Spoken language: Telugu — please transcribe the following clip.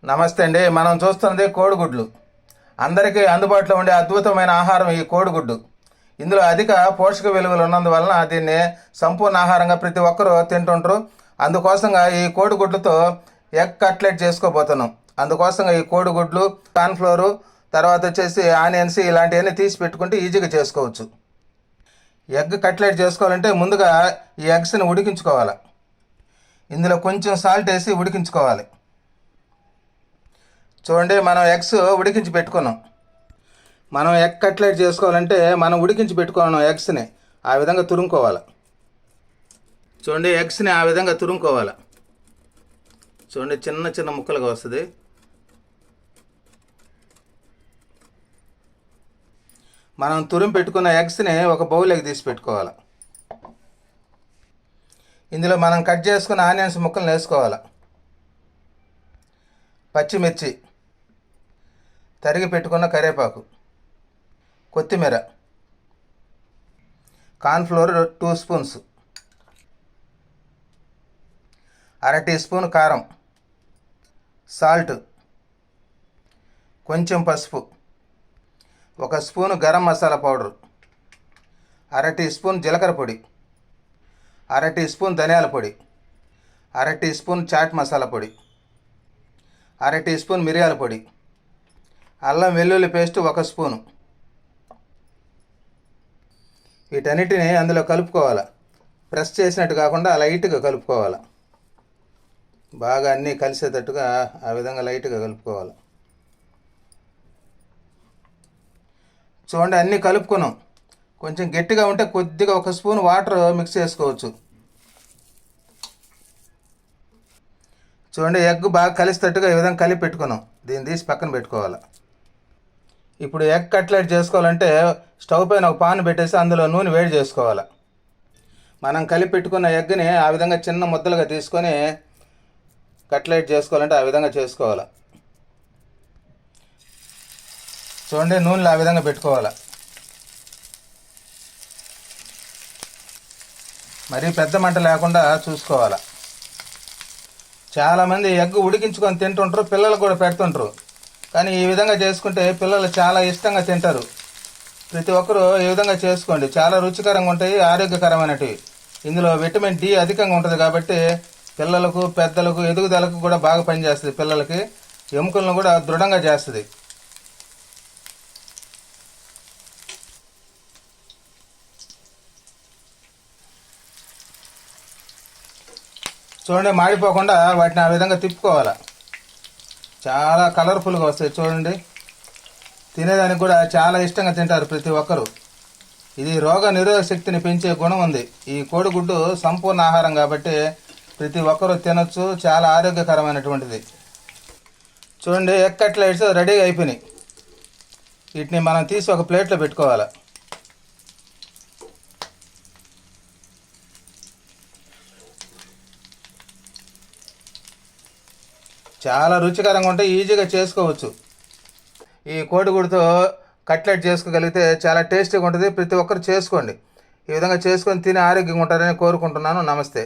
నమస్తే అండి. మనం చూస్తున్నది కోడిగుడ్లు. అందరికీ అందుబాటులో ఉండే అద్భుతమైన ఆహారం ఈ కోడిగుడ్డు. ఇందులో అధిక పోషక విలువలు ఉన్నందువలన దీన్ని సంపూర్ణ ఆహారంగా ప్రతి ఒక్కరూ తింటుంటారు. అందుకోసంగా ఈ కోడిగుడ్లతో ఎగ్ కట్లెట్ చేసుకోబోతున్నాం. అందుకోసంగా ఈ కోడిగుడ్లు, కార్న్ఫ్లోరు, తర్వాత వచ్చేసి ఆనియన్స్ ఇలాంటివన్నీ తీసి పెట్టుకుంటే ఈజీగా చేసుకోవచ్చు. ఎగ్ కట్లెట్ చేసుకోవాలంటే ముందుగా ఈ ఎగ్స్ని ఉడికించుకోవాలి. ఇందులో కొంచెం సాల్ట్ వేసి ఉడికించుకోవాలి. చూడండి, మనం ఎగ్స్ ఉడికించి పెట్టుకున్నాం. మనం ఎగ్ కట్లెట్ చేసుకోవాలంటే మనం ఉడికించి పెట్టుకున్నాం ఎగ్స్ని ఆ విధంగా తురుముకోవాలి. చూడండి, ఎగ్స్ని ఆ విధంగా తురుముకోవాలి. చూడండి, చిన్న చిన్న ముక్కలుగా వస్తుంది. మనం తురిమి పెట్టుకున్న ఎగ్స్ని ఒక బౌల్లోకి తీసి పెట్టుకోవాలి. ఇందులో మనం కట్ చేసుకున్న ఆనియన్స్ ముక్కలను వేసుకోవాలి. పచ్చిమిర్చి, తరిగి పెట్టుకున్న కరివేపాకు, కొత్తిమీర, కార్న్ఫ్లోర్ 2 స్పూన్స్, అర టీ స్పూన్ కారం, సాల్ట్, కొంచెం పసుపు, 1 స్పూను గరం మసాలా పౌడర్, అర టీ స్పూన్ జీలకర్ర పొడి, అర టీ స్పూన్ ధనియాల పొడి, అర టీ స్పూన్ చాట్ మసాలా పొడి, అర టీ స్పూన్ మిరియాల పొడి, అల్లం వెల్లుల్లి పేస్ట్ 1 స్పూను. వీటన్నిటిని అందులో కలుపుకోవాలి. ప్రెస్ చేసినట్టు కాకుండా లైట్గా కలుపుకోవాలి. బాగా అన్నీ కలిసేటట్టుగా ఆ విధంగా లైట్గా కలుపుకోవాలి. చూడండి, అన్నీ కలుపుకున్నాం. కొంచెం గట్టిగా ఉంటే కొద్దిగా 1 స్పూన్ వాటర్ మిక్స్ చేసుకోవచ్చు. చూడండి, ఎగ్ బాగా కలిసేటట్టుగా ఈ విధంగా కలిపి పెట్టుకున్నాం. దీన్ని తీసి పక్కన పెట్టుకోవాలి. ఇప్పుడు ఎగ్ కట్లెట్ చేసుకోవాలంటే స్టవ్ పైన ఒక పాన్ పెట్టేసి అందులో నూనె వేడి చేసుకోవాలి. మనం కలిపి పెట్టుకున్న ఎగ్ని ఆ విధంగా చిన్న ముద్దలుగా తీసుకొని కట్లెట్ చేసుకోవాలంటే ఆ విధంగా చేసుకోవాలి. చూడండి, నూనెలో ఆ విధంగా పెట్టుకోవాలి. మరీ పెద్ద మంట లేకుండా చూసుకోవాలి. చాలామంది ఎగ్ ఉడికించుకొని తింటుంటారు, పిల్లలకు కూడా పెడుతుంటారు. కానీ ఈ విధంగా చేసుకుంటే పిల్లలు చాలా ఇష్టంగా తింటారు. ప్రతి ఒక్కరూ ఈ విధంగా చేసుకోండి. చాలా రుచికరంగా ఉంటాయి, ఆరోగ్యకరమైనవి. ఇందులో విటమిన్ డి అధికంగా ఉంటుంది కాబట్టి పిల్లలకు, పెద్దలకు ఎదుగుదలకు కూడా బాగా పనిచేస్తుంది. పిల్లలకి ఎముకలను కూడా దృఢంగా చేస్తుంది. చూడండి, మాడిపోకుండా వాటిని ఆ విధంగా తిప్పుకోవాలి. చాలా కలర్ఫుల్గా వస్తాయి. చూడండి, తినేదానికి కూడా చాలా ఇష్టంగా తింటారు ప్రతి ఒక్కరు. ఇది రోగ నిరోధక శక్తిని పెంచే గుణం ఉంది. ఈ కోడిగుడ్డు సంపూర్ణ ఆహారం కాబట్టి ప్రతి ఒక్కరూ తినొచ్చు. చాలా ఆరోగ్యకరమైనటువంటిది. చూడండి, ఎగ్ కట్లెట్స్ రెడీగా అయిపోయినాయి. వీటిని మనం తీసి ఒక ప్లేట్లో పెట్టుకోవాలి. చాలా రుచికరంగా ఉంటాయి, ఈజీగా చేసుకోవచ్చు. ఈ కోడిగుడ్డుతో కట్లెట్ చేసుకోగలిగితే చాలా టేస్టీగా ఉంటుంది. ప్రతి ఒక్కరు చేసుకోండి. ఈ విధంగా చేసుకొని తిని ఆరోగ్యంగా ఉంటారని కోరుకుంటున్నాను. నమస్తే.